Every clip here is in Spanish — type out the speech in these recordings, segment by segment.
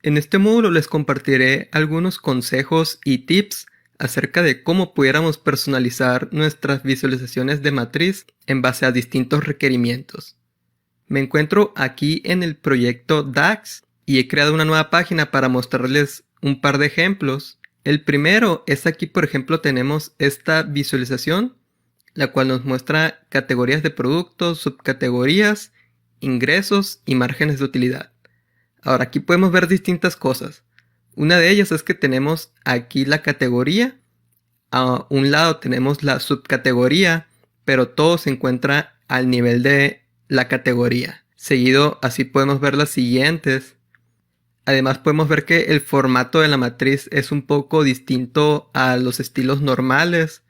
En este módulo les compartiré algunos consejos y tips acerca de cómo pudiéramos personalizar nuestras visualizaciones de matriz en base a distintos requerimientos. Me encuentro aquí en el proyecto DAX y he creado una nueva página para mostrarles un par de ejemplos. El primero es aquí, por ejemplo, tenemos esta visualización, la cual nos muestra categorías de productos, subcategorías, ingresos y márgenes de utilidad. Ahora aquí podemos ver distintas cosas. Una de ellas es que tenemos aquí la categoría. A un lado tenemos la subcategoría, pero todo se encuentra al nivel de la categoría. Seguido, así podemos ver las siguientes. Además podemos ver que el formato de la matriz es un poco distinto a los estilos normales.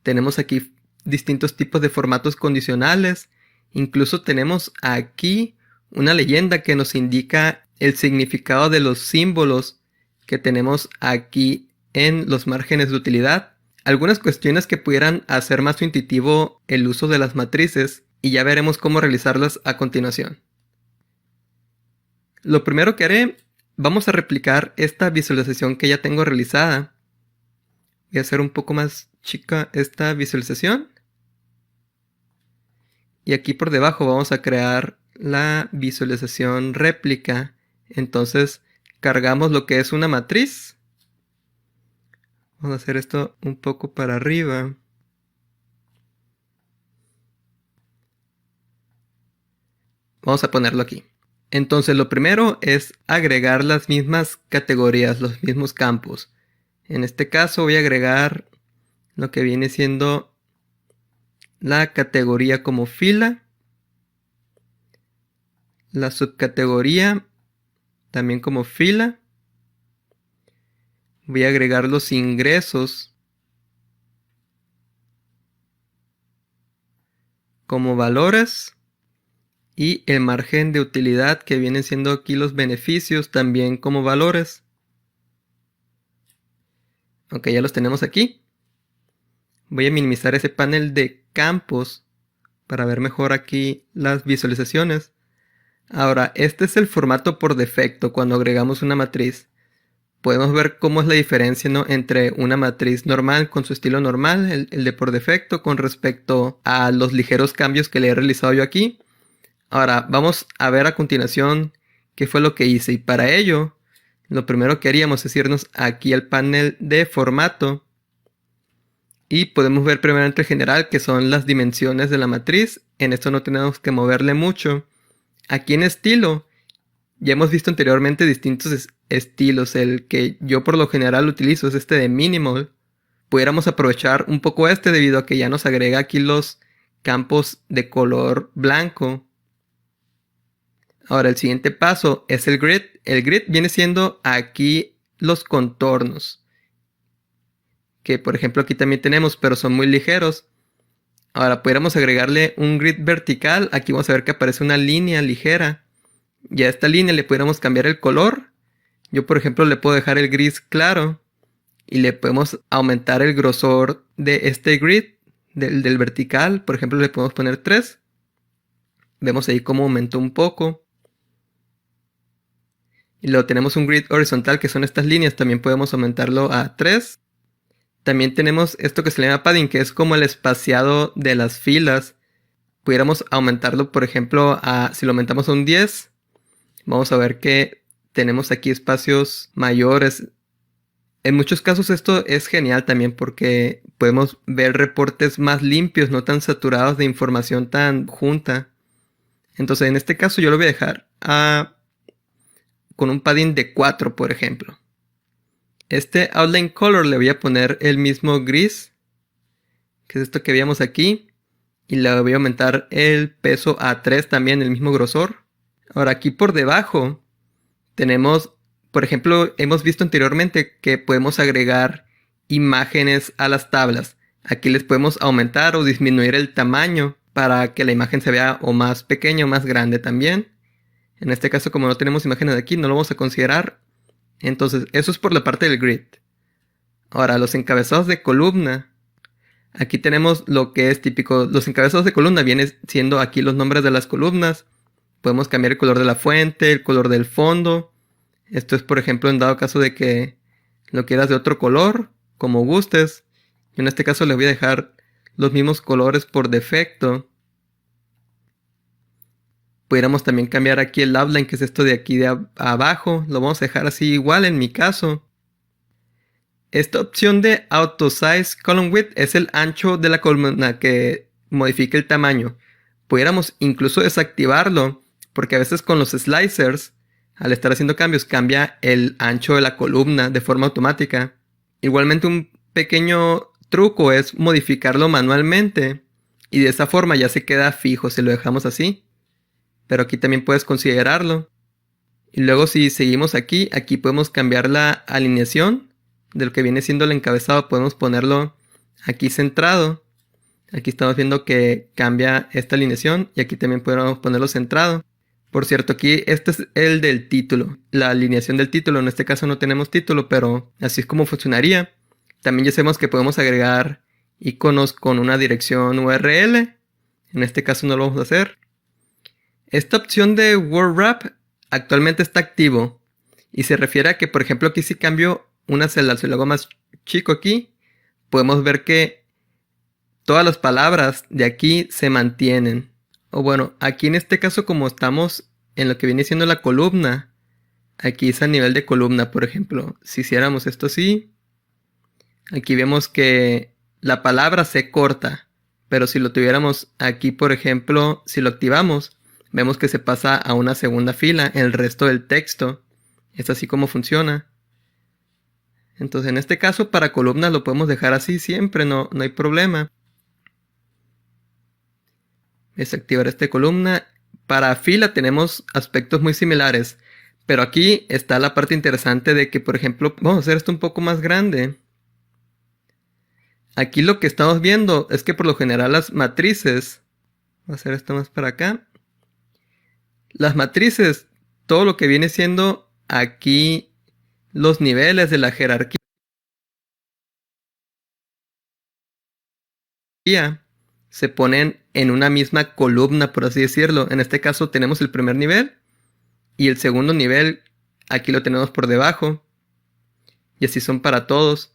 Tenemos aquí distintos tipos de formatos condicionales. Incluso tenemos aquí una leyenda que nos indica el significado de los símbolos que tenemos aquí en los márgenes de utilidad. Algunas cuestiones que pudieran hacer más intuitivo el uso de las matrices, y ya veremos cómo realizarlas a continuación. Lo primero que haré, vamos a replicar esta visualización que ya tengo realizada. Voy a hacer un poco más chica esta visualización. Y aquí por debajo vamos a crear la visualización réplica. Entonces cargamos lo que es una matriz. Vamos a hacer esto un poco para arriba. Vamos a ponerlo aquí. Entonces lo primero es agregar las mismas categorías, los mismos campos. En este caso voy a agregar lo que viene siendo la categoría como fila, la subcategoría también como fila. Voy a agregar los ingresos como valores y el margen de utilidad, que vienen siendo aquí los beneficios, también como valores. Ok, ya los tenemos aquí. Voy a minimizar ese panel de campos para ver mejor aquí las visualizaciones. Ahora, este es el formato por defecto cuando agregamos una matriz. Podemos ver cómo es la diferencia, ¿no?, entre una matriz normal con su estilo normal, el de por defecto, con respecto a los ligeros cambios que le he realizado yo aquí. Ahora, vamos a ver a continuación qué fue lo que hice. Y para ello, lo primero que haríamos es irnos aquí al panel de formato. Y podemos ver primeramente el general, que son las dimensiones de la matriz. En esto no tenemos que moverle mucho. Aquí en estilo, ya hemos visto anteriormente distintos estilos. El que yo por lo general utilizo es este de minimal. Pudiéramos aprovechar un poco este debido a que ya nos agrega aquí los campos de color blanco. Ahora el siguiente paso es el grid. El grid viene siendo aquí los contornos, que por ejemplo aquí también tenemos, pero son muy ligeros. Ahora pudiéramos agregarle un grid vertical. Aquí vamos a ver que aparece una línea ligera. Y a esta línea le pudiéramos cambiar el color. Yo por ejemplo le puedo dejar el gris claro. Y le podemos aumentar el grosor de este grid, del vertical. Por ejemplo le podemos poner 3. Vemos ahí cómo aumentó un poco. Y luego tenemos un grid horizontal, que son estas líneas. También podemos aumentarlo a 3. También tenemos esto que se le llama padding, que es como el espaciado de las filas. Pudiéramos aumentarlo, por ejemplo, si lo aumentamos a un 10. Vamos a ver que tenemos aquí espacios mayores. En muchos casos esto es genial también porque podemos ver reportes más limpios, no tan saturados de información tan junta. Entonces en este caso yo lo voy a dejar con un padding de 4, por ejemplo. Este outline color le voy a poner el mismo gris, que es esto que veíamos aquí. Y le voy a aumentar el peso a 3 también, el mismo grosor. Ahora aquí por debajo tenemos, por ejemplo, hemos visto anteriormente que podemos agregar imágenes a las tablas. Aquí les podemos aumentar o disminuir el tamaño para que la imagen se vea o más pequeña o más grande también. En este caso, como no tenemos imágenes de aquí, no lo vamos a considerar. Entonces, eso es por la parte del grid. Ahora, los encabezados de columna. Aquí tenemos lo que es típico. Los encabezados de columna vienen siendo aquí los nombres de las columnas. Podemos cambiar el color de la fuente, el color del fondo. Esto es, por ejemplo, en dado caso de que lo quieras de otro color, como gustes. Yo en este caso le voy a dejar los mismos colores por defecto. Pudiéramos también cambiar aquí el outline, que es esto de aquí de abajo. Lo vamos a dejar así igual en mi caso. Esta opción de Auto Size Column Width es el ancho de la columna que modifica el tamaño. Pudiéramos incluso desactivarlo, porque a veces con los slicers, al estar haciendo cambios, cambia el ancho de la columna de forma automática. Igualmente, un pequeño truco es modificarlo manualmente, y de esa forma ya se queda fijo si lo dejamos así. Pero aquí también puedes considerarlo. Y luego si seguimos aquí podemos cambiar la alineación de lo que viene siendo el encabezado. Podemos ponerlo aquí centrado. Aquí estamos viendo que cambia esta alineación y aquí también podemos ponerlo centrado. Por cierto, aquí este es el del título, la alineación del título. En este caso no tenemos título, pero así es como funcionaría. También ya sabemos que podemos agregar iconos con una dirección URL. En este caso no lo vamos a hacer. Esta opción de Word Wrap actualmente está activo y se refiere a que, por ejemplo, aquí si cambio una celda, si lo hago más chico aquí, podemos ver que todas las palabras de aquí se mantienen. O bueno, aquí en este caso, como estamos en lo que viene siendo la columna, aquí es a nivel de columna. Por ejemplo, si hiciéramos esto así, aquí vemos que la palabra se corta, pero si lo tuviéramos aquí, por ejemplo, si lo activamos, vemos que se pasa a una segunda fila el resto del texto. Es así como funciona. Entonces en este caso para columnas lo podemos dejar así siempre, no hay problema. Desactivar esta columna. Para fila tenemos aspectos muy similares, pero aquí está la parte interesante de que, por ejemplo, vamos a hacer esto un poco más grande. Aquí lo que estamos viendo es que por lo general las matrices, voy a hacer esto más para acá. Las matrices, todo lo que viene siendo aquí los niveles de la jerarquía se ponen en una misma columna, por así decirlo. En este caso tenemos el primer nivel y el segundo nivel aquí lo tenemos por debajo. Y así son para todos.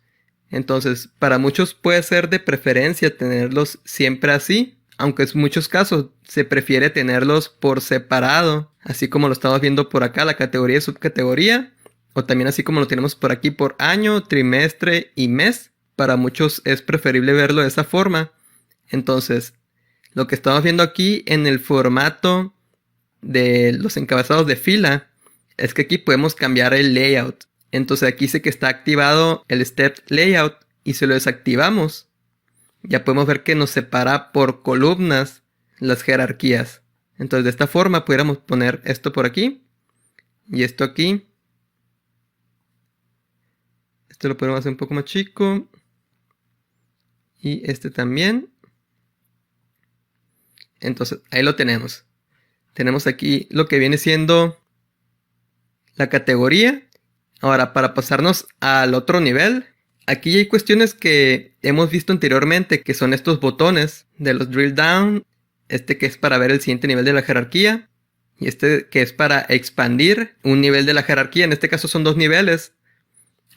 Entonces, para muchos puede ser de preferencia tenerlos siempre así. Aunque en muchos casos se prefiere tenerlos por separado, así como lo estamos viendo por acá, la categoría y subcategoría, o también así como lo tenemos por aquí por año, trimestre y mes. Para muchos es preferible verlo de esa forma. Entonces, lo que estamos viendo aquí en el formato de los encabezados de fila es que aquí podemos cambiar el layout. Entonces aquí dice que está activado el Step Layout y si lo desactivamos, ya podemos ver que nos separa por columnas las jerarquías. Entonces de esta forma pudiéramos poner esto por aquí y esto aquí. Esto lo podemos hacer un poco más chico. Y este también. Entonces ahí lo tenemos. Tenemos aquí lo que viene siendo la categoría. Ahora para pasarnos al otro nivel. Aquí hay cuestiones que hemos visto anteriormente, que son estos botones de los drill down, este que es para ver el siguiente nivel de la jerarquía, y este que es para expandir un nivel de la jerarquía. En este caso son dos niveles.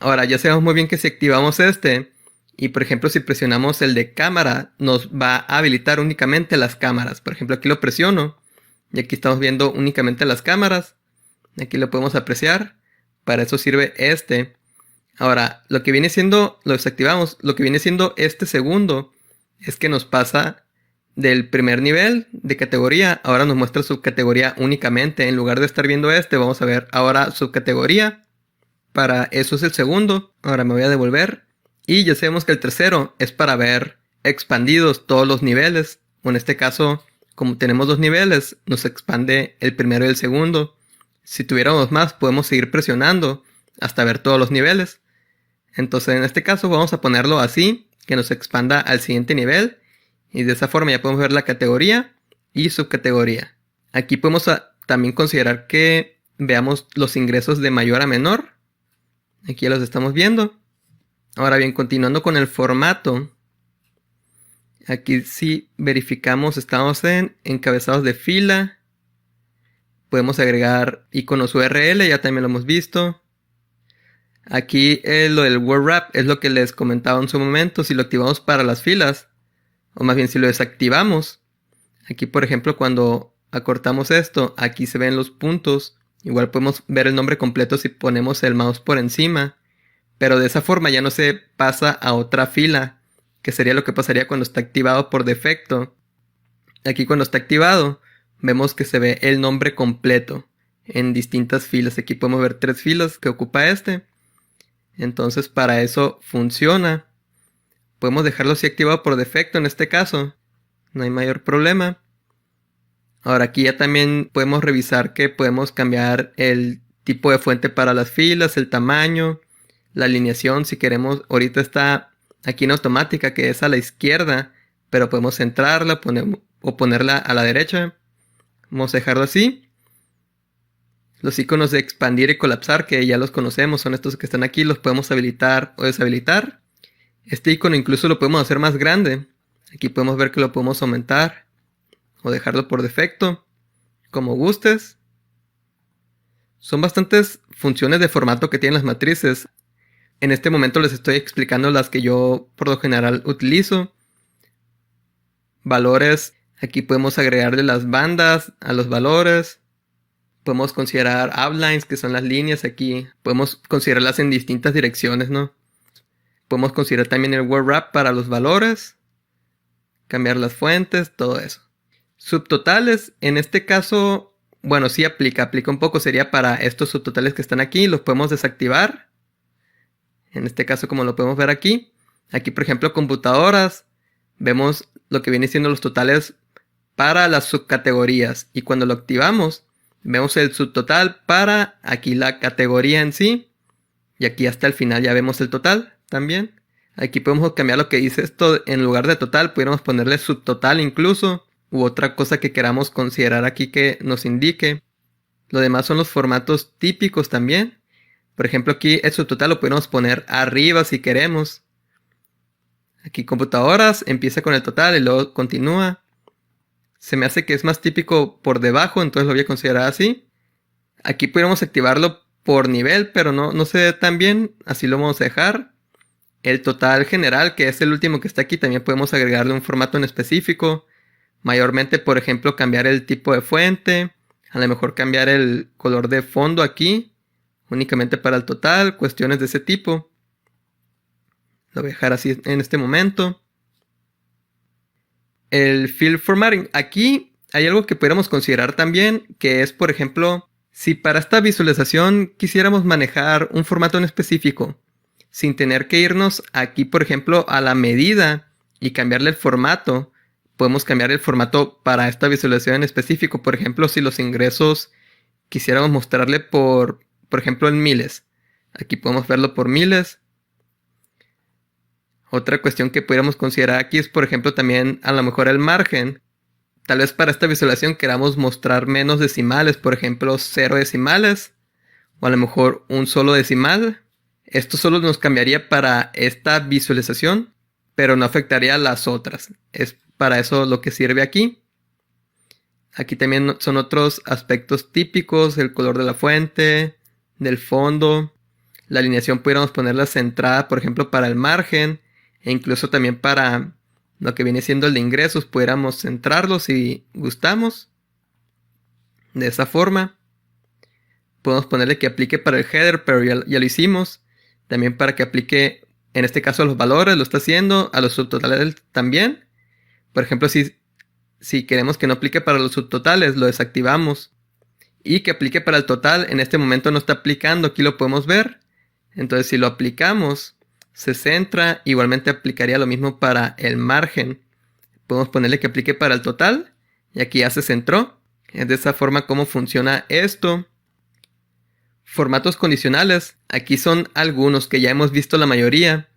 Ahora ya sabemos muy bien que si activamos este, y por ejemplo si presionamos el de cámara, nos va a habilitar únicamente las cámaras. Por ejemplo aquí lo presiono, y aquí estamos viendo únicamente las cámaras. Aquí lo podemos apreciar, para eso sirve este. Ahora, lo que viene siendo, lo desactivamos, lo que viene siendo este segundo es que nos pasa del primer nivel de categoría, ahora nos muestra subcategoría únicamente. En lugar de estar viendo este, vamos a ver ahora subcategoría. Para eso es el segundo. Ahora me voy a devolver. Y ya sabemos que el tercero es para ver expandidos todos los niveles. O en este caso, como tenemos dos niveles, nos expande el primero y el segundo. Si tuviéramos más, podemos seguir presionando hasta ver todos los niveles. Entonces en este caso vamos a ponerlo así, que nos expanda al siguiente nivel. Y de esa forma ya podemos ver la categoría y subcategoría. Aquí podemos también considerar que veamos los ingresos de mayor a menor. Aquí ya los estamos viendo. Ahora bien, continuando con el formato. Aquí sí verificamos, estamos en encabezados de fila. Podemos agregar iconos URL, ya también lo hemos visto. Aquí lo del word wrap es lo que les comentaba en su momento. Si lo activamos para las filas, o más bien si lo desactivamos, aquí por ejemplo cuando acortamos esto, aquí se ven los puntos. Igual podemos ver el nombre completo si ponemos el mouse por encima. Pero de esa forma ya no se pasa a otra fila, que sería lo que pasaría cuando está activado por defecto. Aquí cuando está activado, vemos que se ve el nombre completo en distintas filas. Aquí podemos ver 3 filas que ocupa este. Entonces para eso funciona. Podemos dejarlo así activado por defecto en este caso. No hay mayor problema. Ahora aquí ya también podemos revisar que podemos cambiar el tipo de fuente para las filas, el tamaño, la alineación si queremos. Ahorita está aquí en automática que es a la izquierda, pero podemos centrarla o ponerla a la derecha. Vamos a dejarlo así. Los iconos de expandir y colapsar, que ya los conocemos, son estos que están aquí, los podemos habilitar o deshabilitar. Este icono incluso lo podemos hacer más grande. Aquí podemos ver que lo podemos aumentar o dejarlo por defecto, como gustes. Son bastantes funciones de formato que tienen las matrices. En este momento les estoy explicando las que yo por lo general utilizo. Valores, aquí podemos agregarle las bandas a los valores. Podemos considerar outlines, que son las líneas aquí. Podemos considerarlas en distintas direcciones, ¿no? Podemos considerar también el word wrap para los valores. Cambiar las fuentes, todo eso. Subtotales, en este caso, bueno, sí aplica un poco. Sería para estos subtotales que están aquí. Los podemos desactivar. En este caso, como lo podemos ver aquí. Aquí, por ejemplo, computadoras. Vemos lo que viene siendo los totales para las subcategorías. Y cuando lo activamos, vemos el subtotal para aquí la categoría en sí. Y aquí hasta el final ya vemos el total también. Aquí podemos cambiar lo que dice esto. En lugar de total, pudiéramos ponerle subtotal incluso. U otra cosa que queramos considerar aquí que nos indique. Lo demás son los formatos típicos también. Por ejemplo, aquí el subtotal lo podemos poner arriba si queremos. Aquí computadoras, empieza con el total y luego continúa. Se me hace que es más típico por debajo, entonces lo voy a considerar así. Aquí podemos activarlo por nivel, pero no se ve tan bien, así lo vamos a dejar. El total general, que es el último que está aquí, también podemos agregarle un formato en específico. Mayormente, por ejemplo, cambiar el tipo de fuente. A lo mejor cambiar el color de fondo aquí. Únicamente para el total, cuestiones de ese tipo. Lo voy a dejar así en este momento. El field formatting. Aquí hay algo que pudiéramos considerar también, que es, por ejemplo, si para esta visualización quisiéramos manejar un formato en específico, sin tener que irnos aquí, por ejemplo, a la medida y cambiarle el formato, podemos cambiar el formato para esta visualización en específico. Por ejemplo, si los ingresos quisiéramos mostrarle por ejemplo, en miles. Aquí podemos verlo por miles. Otra cuestión que pudiéramos considerar aquí es, por ejemplo, también a lo mejor el margen. Tal vez para esta visualización queramos mostrar menos decimales, por ejemplo, 0 decimales. O a lo mejor un solo decimal. Esto solo nos cambiaría para esta visualización, pero no afectaría a las otras. Es para eso lo que sirve aquí. Aquí también son otros aspectos típicos, el color de la fuente, del fondo. La alineación pudiéramos ponerla centrada, por ejemplo, para el margen. E incluso también para lo que viene siendo el de ingresos, pudiéramos centrarlo si gustamos. De esa forma. Podemos ponerle que aplique para el header, pero ya lo hicimos. También para que aplique, en este caso, a los valores, lo está haciendo. A los subtotales también. Por ejemplo, si queremos que no aplique para los subtotales, lo desactivamos. Y que aplique para el total, en este momento no está aplicando, aquí lo podemos ver. Entonces si lo aplicamos, se centra, igualmente aplicaría lo mismo para el margen. Podemos ponerle que aplique para el total, y aquí ya se centró. Es de esa forma como funciona esto. Formatos condicionales, aquí son algunos que ya hemos visto la mayoría.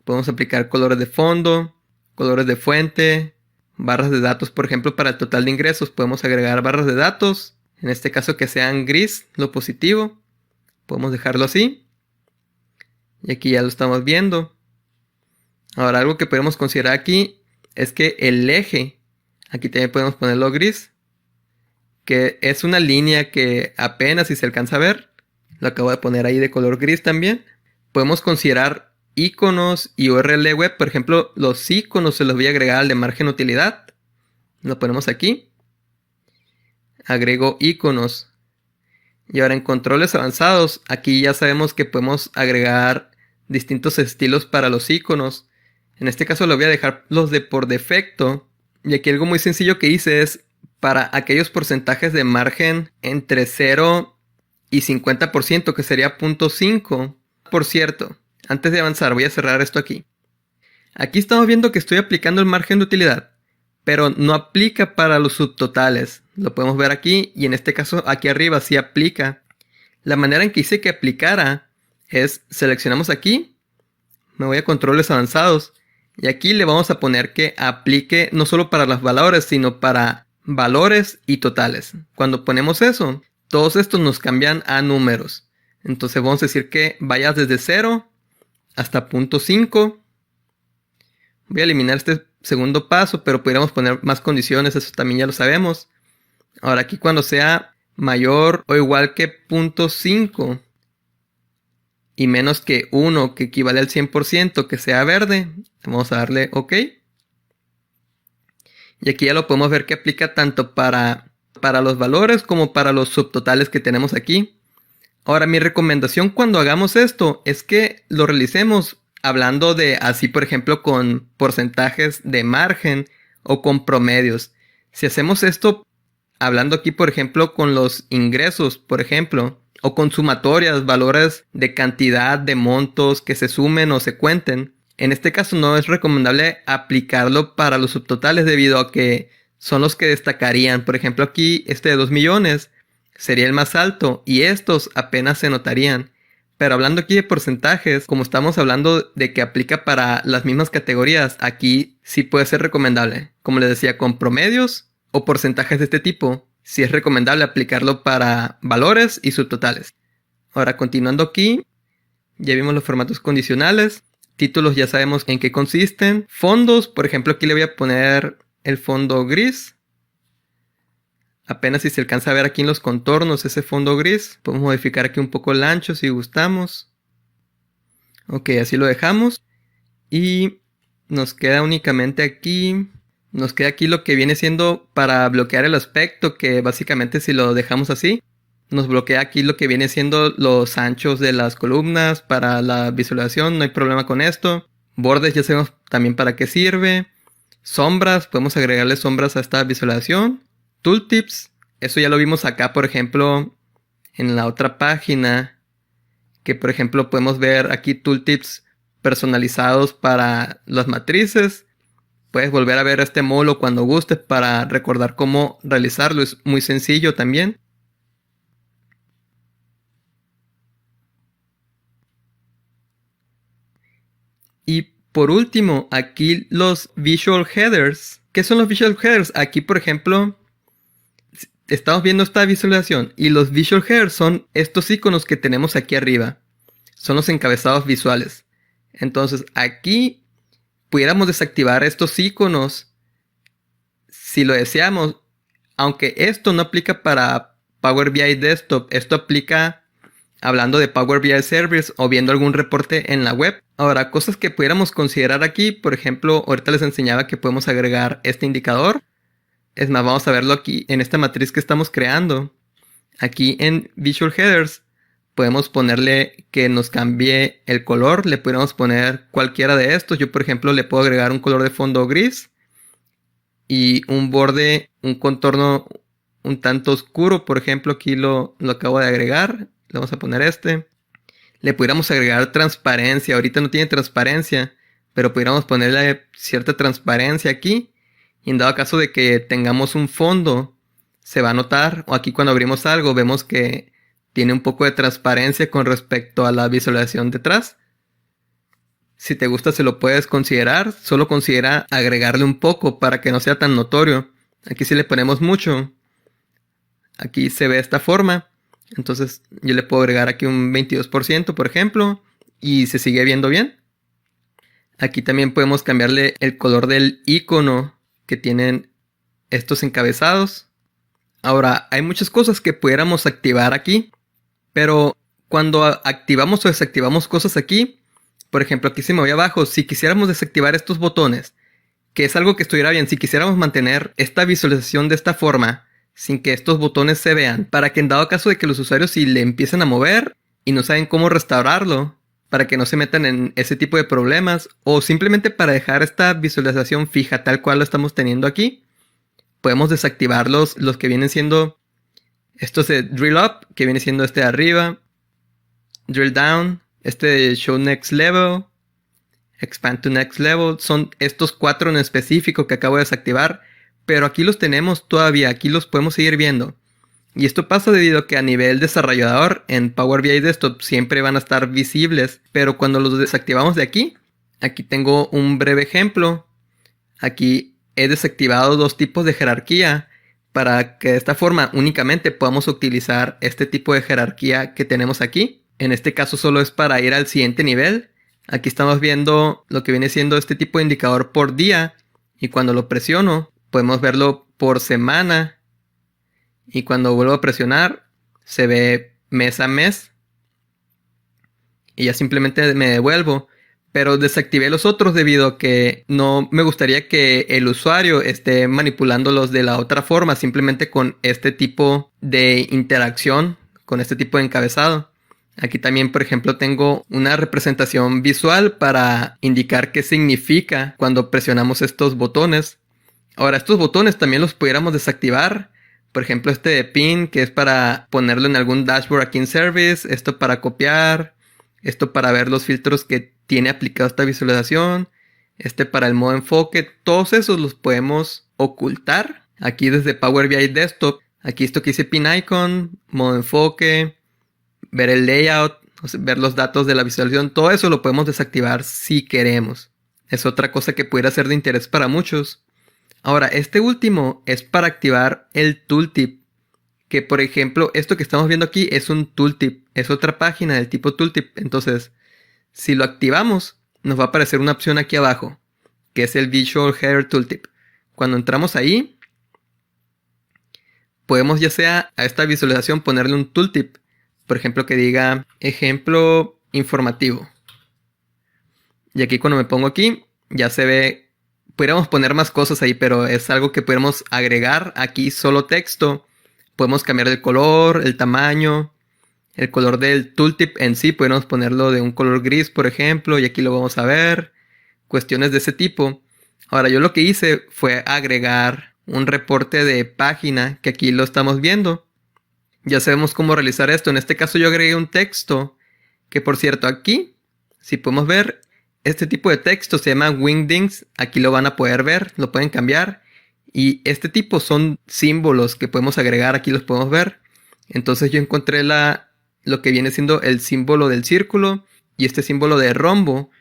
Podemos aplicar colores de fondo, colores de fuente, barras de datos, por ejemplo para el total de ingresos podemos agregar barras de datos. En este caso que sean gris, lo positivo. Podemos dejarlo así. Y aquí ya lo estamos viendo. Ahora algo que podemos considerar aquí es que el eje, aquí también podemos ponerlo gris. que es una línea que apenas si se alcanza a ver. Lo acabo de poner ahí de color gris también. Podemos considerar iconos y URL web. Por ejemplo, los iconos se los voy a agregar al de margen utilidad. Lo ponemos aquí. Agrego iconos. Y ahora en controles avanzados, aquí ya sabemos que podemos agregar distintos estilos para los iconos. En este caso lo voy a dejar los de por defecto. Y aquí algo muy sencillo que hice es para aquellos porcentajes de margen entre 0 y 50%, que sería 0.5. Por cierto, antes de avanzar voy a cerrar esto aquí. Aquí estamos viendo que estoy aplicando el margen de utilidad, pero no aplica para los subtotales. Lo podemos ver aquí y en este caso aquí arriba sí aplica. La manera en que hice que aplicara es seleccionamos aquí, me voy a controles avanzados y aquí le vamos a poner que aplique no solo para los valores, sino para valores y totales. Cuando ponemos eso, todos estos nos cambian a números. Entonces vamos a decir que vayas desde 0 hasta 0.5. Voy a eliminar este segundo paso, pero pudiéramos poner más condiciones, eso también ya lo sabemos. Ahora aquí cuando sea mayor o igual que 0.5 y menos que 1, que equivale al 100%, que sea verde, vamos a darle OK. Y aquí ya lo podemos ver que aplica tanto para los valores como para los subtotales que tenemos aquí. Ahora mi recomendación cuando hagamos esto es que lo realicemos hablando de así, por ejemplo, con porcentajes de margen o con promedios. Si hacemos esto hablando aquí, por ejemplo, con los ingresos, por ejemplo, o con sumatorias, valores de cantidad de montos que se sumen o se cuenten, en este caso no es recomendable aplicarlo para los subtotales debido a que son los que destacarían. Por ejemplo, aquí este de 2 millones sería el más alto y estos apenas se notarían. Pero hablando aquí de porcentajes, como estamos hablando de que aplica para las mismas categorías, aquí sí puede ser recomendable. Como les decía, con promedios o porcentajes de este tipo, sí es recomendable aplicarlo para valores y subtotales. Ahora, continuando aquí, ya vimos los formatos condicionales. Títulos ya sabemos en qué consisten. Fondos, por ejemplo, aquí le voy a poner el fondo gris. Apenas si se alcanza a ver aquí en los contornos ese fondo gris. Podemos modificar aquí un poco el ancho si gustamos. Ok, así lo dejamos. Y nos queda únicamente aquí. Nos queda aquí lo que viene siendo para bloquear el aspecto, que básicamente si lo dejamos así, nos bloquea aquí lo que viene siendo los anchos de las columnas para la visualización, no hay problema con esto. Bordes ya sabemos también para qué sirve. Sombras, podemos agregarle sombras a esta visualización. Tooltips, eso ya lo vimos acá, por ejemplo, en la otra página, que por ejemplo podemos ver aquí tooltips personalizados para las matrices. Puedes volver a ver este módulo cuando gustes para recordar cómo realizarlo, es muy sencillo también. Y por último, aquí los visual headers. ¿Qué son los visual headers? Aquí, por ejemplo, estamos viendo esta visualización y los visual headers son estos iconos que tenemos aquí arriba. Son los encabezados visuales. Entonces, aquí pudiéramos desactivar estos iconos si lo deseamos. Aunque esto no aplica para Power BI Desktop, esto aplica hablando de Power BI Service o viendo algún reporte en la web. Ahora, cosas que pudiéramos considerar aquí, por ejemplo, ahorita les enseñaba que podemos agregar este indicador. Es más, vamos a verlo aquí en esta matriz que estamos creando. Aquí en Visual Headers podemos ponerle que nos cambie el color. Le podríamos poner cualquiera de estos. Yo, por ejemplo, le puedo agregar un color de fondo gris y un borde, un contorno un tanto oscuro. Por ejemplo, aquí lo acabo de agregar. Le vamos a poner este. Le pudiéramos agregar transparencia. Ahorita no tiene transparencia, pero pudiéramos ponerle cierta transparencia aquí. Y en dado caso de que tengamos un fondo, se va a notar. O aquí cuando abrimos algo, vemos que tiene un poco de transparencia con respecto a la visualización detrás. Si te gusta, se lo puedes considerar. Solo considera agregarle un poco para que no sea tan notorio. Aquí si le ponemos mucho, aquí se ve de esta forma. Entonces yo le puedo agregar aquí un 22%, por ejemplo, y se sigue viendo bien. Aquí también podemos cambiarle el color del icono que tienen estos encabezados. Ahora, hay muchas cosas que pudiéramos activar aquí, pero cuando activamos o desactivamos cosas aquí, por ejemplo, aquí se me voy abajo, si quisiéramos desactivar estos botones, que es algo que estuviera bien, si quisiéramos mantener esta visualización de esta forma, sin que estos botones se vean, para que en dado caso de que los usuarios si le empiecen a mover y no saben cómo restaurarlo, para que no se metan en ese tipo de problemas, o simplemente para dejar esta visualización fija tal cual lo estamos teniendo aquí, podemos desactivar los que vienen siendo estos de Drill Up, que viene siendo este de arriba, Drill Down, este de Show Next Level, Expand to Next Level. Son estos 4 en específico que acabo de desactivar, pero aquí los tenemos todavía, aquí los podemos seguir viendo. Y esto pasa debido a que a nivel desarrollador en Power BI Desktop siempre van a estar visibles, pero cuando los desactivamos de aquí tengo un breve ejemplo. Aquí he desactivado 2 tipos de jerarquía para que de esta forma únicamente podamos utilizar este tipo de jerarquía que tenemos aquí. En este caso solo es para ir al siguiente nivel. Aquí estamos viendo lo que viene siendo este tipo de indicador por día, y cuando lo presiono podemos verlo por semana, y cuando vuelvo a presionar se ve mes a mes, y ya simplemente me devuelvo. Pero desactivé los otros debido a que no me gustaría que el usuario esté manipulándolos de la otra forma, simplemente con este tipo de interacción, con este tipo de encabezado. Aquí también, por ejemplo, tengo una representación visual para indicar qué significa cuando presionamos estos botones. Ahora, estos botones también los pudiéramos desactivar. Por ejemplo, este de pin, que es para ponerlo en algún dashboard aquí en Service. Esto para copiar. Esto para ver los filtros que tiene aplicado esta visualización. Este para el modo enfoque. Todos esos los podemos ocultar aquí desde Power BI Desktop. Aquí esto que dice pin icon, modo enfoque, ver el layout, o sea, ver los datos de la visualización. Todo eso lo podemos desactivar si queremos. Es otra cosa que pudiera ser de interés para muchos. Ahora, este último es para activar el tooltip. Que por ejemplo, esto que estamos viendo aquí es un tooltip. Es otra página del tipo tooltip. Entonces, si lo activamos, nos va a aparecer una opción aquí abajo, que es el Visual Header Tooltip. Cuando entramos ahí, podemos ya sea a esta visualización ponerle un tooltip. Por ejemplo, que diga ejemplo informativo. Y aquí cuando me pongo aquí, ya se ve. Pudiéramos poner más cosas ahí, pero es algo que podemos agregar aquí solo texto. Podemos cambiar el color, el tamaño, el color del tooltip en sí. Podemos ponerlo de un color gris, por ejemplo, y aquí lo vamos a ver. Cuestiones de ese tipo. Ahora, yo lo que hice fue agregar un reporte de página, que aquí lo estamos viendo. Ya sabemos cómo realizar esto. En este caso yo agregué un texto, que por cierto aquí, si podemos ver, este tipo de texto se llama Wingdings. Aquí lo van a poder ver, lo pueden cambiar. Y este tipo son símbolos que podemos agregar, aquí los podemos ver. Entonces yo encontré lo que viene siendo el símbolo del círculo y este símbolo de rombo.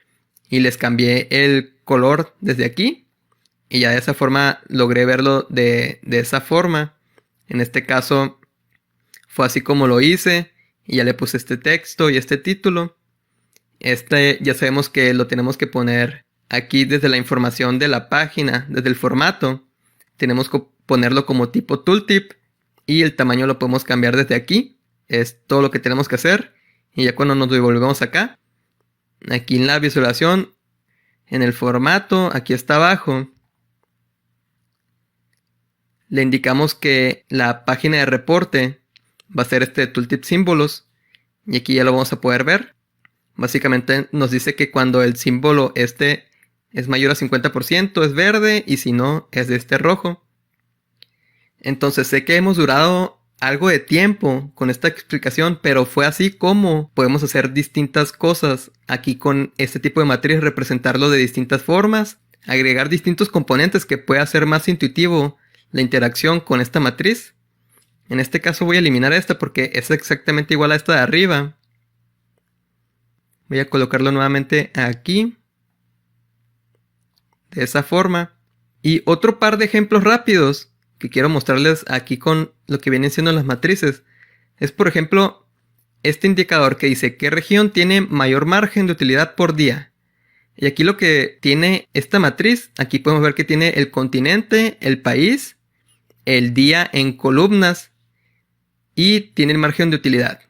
Y les cambié el color desde aquí. Y ya de esa forma logré verlo de esa forma. En este caso fue así como lo hice. Y ya le puse este texto y este título. Este ya sabemos que lo tenemos que poner aquí desde la información de la página, desde el formato. Tenemos que ponerlo como tipo tooltip y el tamaño lo podemos cambiar desde aquí. Es todo lo que tenemos que hacer. Y ya cuando nos devolvemos acá, aquí en la visualización, en el formato, aquí está abajo, le indicamos que la página de reporte va a ser este tooltip símbolos. Y aquí ya lo vamos a poder ver. Básicamente nos dice que cuando el símbolo este es mayor a 50% es verde y si no es de este rojo. Entonces sé que hemos durado algo de tiempo con esta explicación, pero fue así como podemos hacer distintas cosas aquí con este tipo de matriz, representarlo de distintas formas, agregar distintos componentes que pueda hacer más intuitivo la interacción con esta matriz. En este caso voy a eliminar esta porque es exactamente igual a esta de arriba. Voy a colocarlo nuevamente aquí. De esa forma. Y otro par de ejemplos rápidos que quiero mostrarles aquí con lo que vienen siendo las matrices. Es por ejemplo este indicador que dice qué región tiene mayor margen de utilidad por día. Y aquí lo que tiene esta matriz, aquí podemos ver que tiene el continente, el país, el día en columnas y tiene el margen de utilidad.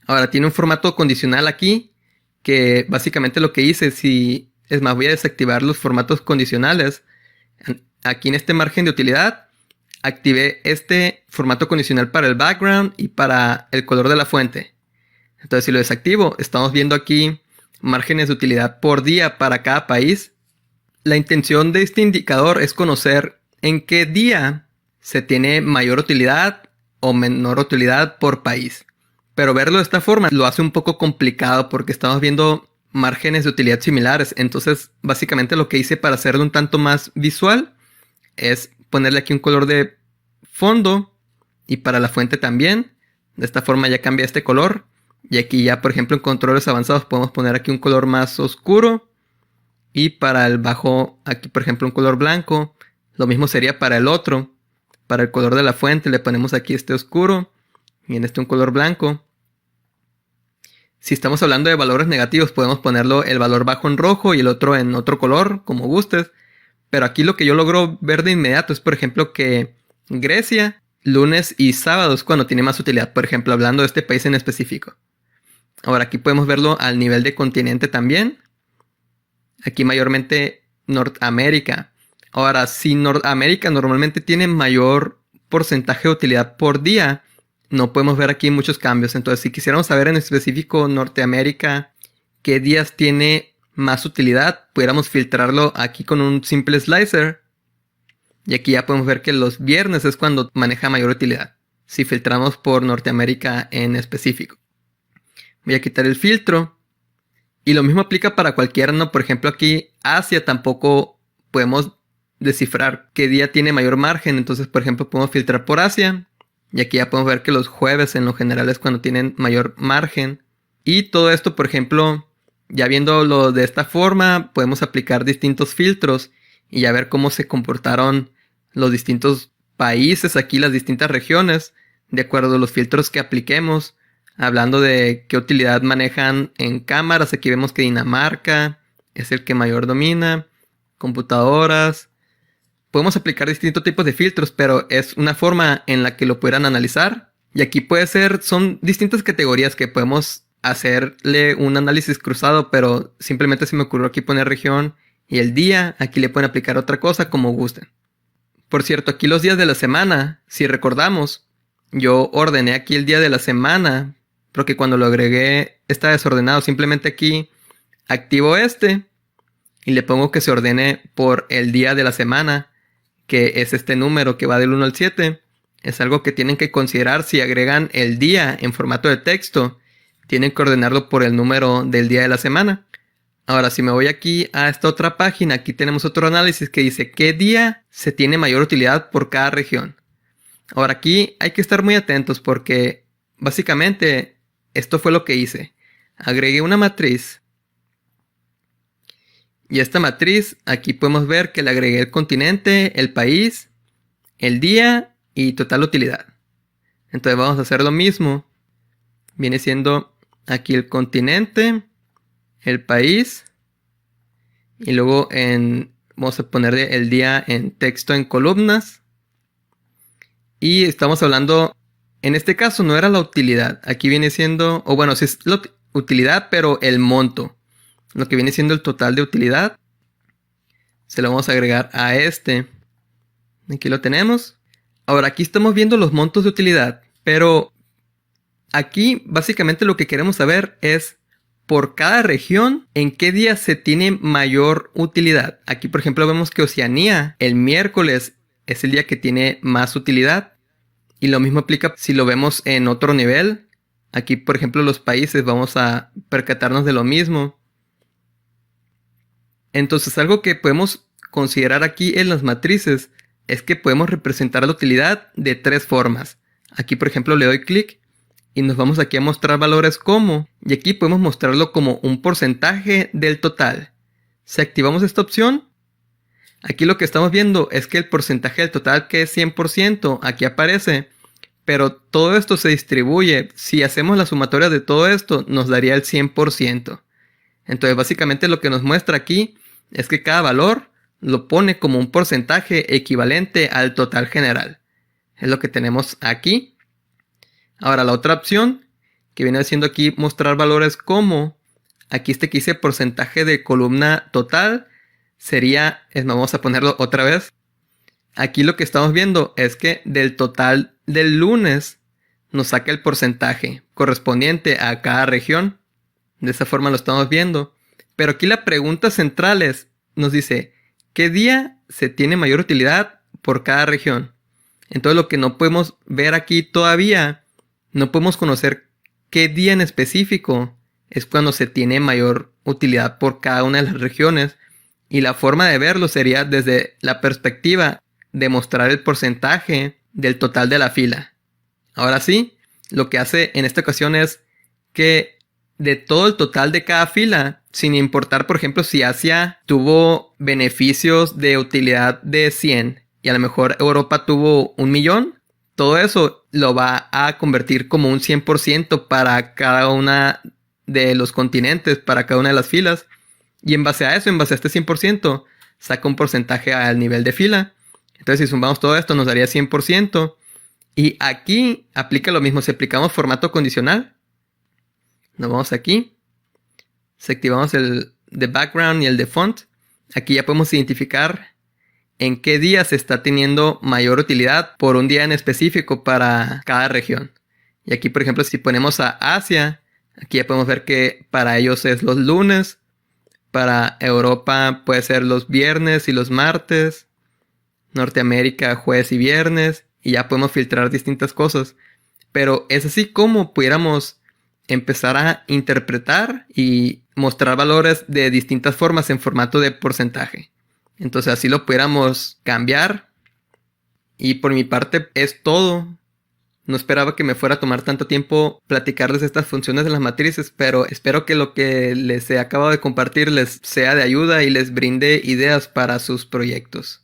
Ahora tiene un formato condicional aquí que básicamente lo que hice, voy a desactivar los formatos condicionales. Aquí en este margen de utilidad activé este formato condicional para el background y para el color de la fuente. Entonces si lo desactivo, estamos viendo aquí márgenes de utilidad por día para cada país. La intención de este indicador es conocer en qué día se tiene mayor utilidad o menor utilidad por país. Pero verlo de esta forma lo hace un poco complicado porque estamos viendo márgenes de utilidad similares. Entonces, básicamente lo que hice para hacerlo un tanto más visual es ponerle aquí un color de fondo y para la fuente también. De esta forma ya cambia este color. Y aquí ya, por ejemplo, en controles avanzados podemos poner aquí un color más oscuro. Y para el bajo, aquí por ejemplo un color blanco. Lo mismo sería para el otro. Para el color de la fuente le ponemos aquí este oscuro. Y en este un color blanco. Si estamos hablando de valores negativos, podemos ponerlo el valor bajo en rojo y el otro en otro color, como gustes. Pero aquí lo que yo logro ver de inmediato es, por ejemplo, que Grecia, lunes y sábados cuando tiene más utilidad. Por ejemplo, hablando de este país en específico. Ahora aquí podemos verlo al nivel de continente también. Aquí mayormente Norteamérica. Ahora, si Norteamérica normalmente tiene mayor porcentaje de utilidad por día, no podemos ver aquí muchos cambios. Entonces, si quisiéramos saber en específico Norteamérica qué días tiene más utilidad, pudiéramos filtrarlo aquí con un simple slicer. Y aquí ya podemos ver que los viernes es cuando maneja mayor utilidad. Si filtramos por Norteamérica en específico. Voy a quitar el filtro. Y lo mismo aplica para cualquiera, ¿no? Por ejemplo, aquí Asia tampoco podemos descifrar qué día tiene mayor margen. Entonces, por ejemplo, podemos filtrar por Asia. Y aquí ya podemos ver que los jueves en lo general es cuando tienen mayor margen. Y todo esto, por ejemplo, ya viéndolo de esta forma, podemos aplicar distintos filtros. Y ya ver cómo se comportaron los distintos países aquí, las distintas regiones. De acuerdo a los filtros que apliquemos. Hablando de qué utilidad manejan en cámaras, aquí vemos que Dinamarca es el que mayor domina. Computadoras. Podemos aplicar distintos tipos de filtros, pero es una forma en la que lo pudieran analizar. Y aquí son distintas categorías que podemos hacerle un análisis cruzado, pero simplemente se me ocurrió aquí poner región y el día. Aquí le pueden aplicar otra cosa como gusten. Por cierto, aquí los días de la semana, si recordamos, yo ordené aquí el día de la semana, porque cuando lo agregué está desordenado. Simplemente aquí activo este y le pongo que se ordene por el día de la semana, que es este número que va del 1 al 7. Es algo que tienen que considerar si agregan el día en formato de texto. Tienen que ordenarlo por el número del día de la semana. Ahora, si me voy aquí a esta otra página, aquí tenemos otro análisis que dice qué día se tiene mayor utilidad por cada región. Ahora aquí hay que estar muy atentos porque básicamente esto fue lo que hice. Agregué una matriz. Y esta matriz, aquí podemos ver que le agregué el continente, el país, el día y total utilidad. Entonces vamos a hacer lo mismo. Viene siendo aquí el continente, el país. Y luego vamos a ponerle el día en texto en columnas. Y estamos hablando, en este caso no era la utilidad. Aquí viene siendo, o bueno, sí es la utilidad, pero el monto. Lo que viene siendo el total de utilidad. Se lo vamos a agregar a este. Aquí lo tenemos. Ahora aquí estamos viendo los montos de utilidad. Pero aquí básicamente lo que queremos saber es por cada región en qué día se tiene mayor utilidad. Aquí por ejemplo vemos que Oceanía el miércoles es el día que tiene más utilidad. Y lo mismo aplica si lo vemos en otro nivel. Aquí por ejemplo los países vamos a percatarnos de lo mismo. Entonces algo que podemos considerar aquí en las matrices es que podemos representar la utilidad de tres formas. Aquí por ejemplo le doy clic y nos vamos aquí a mostrar valores como, y aquí podemos mostrarlo como un porcentaje del total. Si activamos esta opción, aquí lo que estamos viendo es que el porcentaje del total, que es 100%, aquí aparece, pero todo esto se distribuye. Si hacemos la sumatoria de todo esto, nos daría el 100%. Entonces básicamente lo que nos muestra aquí es que cada valor lo pone como un porcentaje equivalente al total general. Es lo que tenemos aquí. Ahora la otra opción que viene haciendo aquí mostrar valores como aquí que dice porcentaje de columna total sería, vamos a ponerlo otra vez. Aquí lo que estamos viendo es que del total del lunes nos saca el porcentaje correspondiente a cada región. De esa forma lo estamos viendo. Pero aquí la pregunta central nos dice, ¿qué día se tiene mayor utilidad por cada región? Entonces lo que no podemos ver aquí todavía, no podemos conocer qué día en específico es cuando se tiene mayor utilidad por cada una de las regiones. Y la forma de verlo sería desde la perspectiva de mostrar el porcentaje del total de la fila. Ahora sí, lo que hace en esta ocasión es que de todo el total de cada fila, sin importar, por ejemplo, si Asia tuvo beneficios de utilidad de 100 y a lo mejor Europa tuvo 1,000,000, todo eso lo va a convertir como un 100% para cada una de los continentes, para cada una de las filas. Y en base a eso, en base a este 100%, saca un porcentaje al nivel de fila. Entonces, si sumamos todo esto, nos daría 100%. Y aquí aplica lo mismo. Si aplicamos formato condicional, nos vamos aquí. Si activamos el de background y el de font, aquí ya podemos identificar en qué día se está teniendo mayor utilidad por un día en específico para cada región. Y aquí, por ejemplo, si ponemos a Asia, aquí ya podemos ver que para ellos es los lunes. Para Europa puede ser los viernes y los martes. Norteamérica jueves y viernes. Y ya podemos filtrar distintas cosas. Pero es así como pudiéramos empezar a interpretar y mostrar valores de distintas formas en formato de porcentaje. Entonces así lo pudiéramos cambiar. Y por mi parte es todo. No esperaba que me fuera a tomar tanto tiempo platicarles estas funciones de las matrices, pero espero que lo que les he acabado de compartir les sea de ayuda y les brinde ideas para sus proyectos.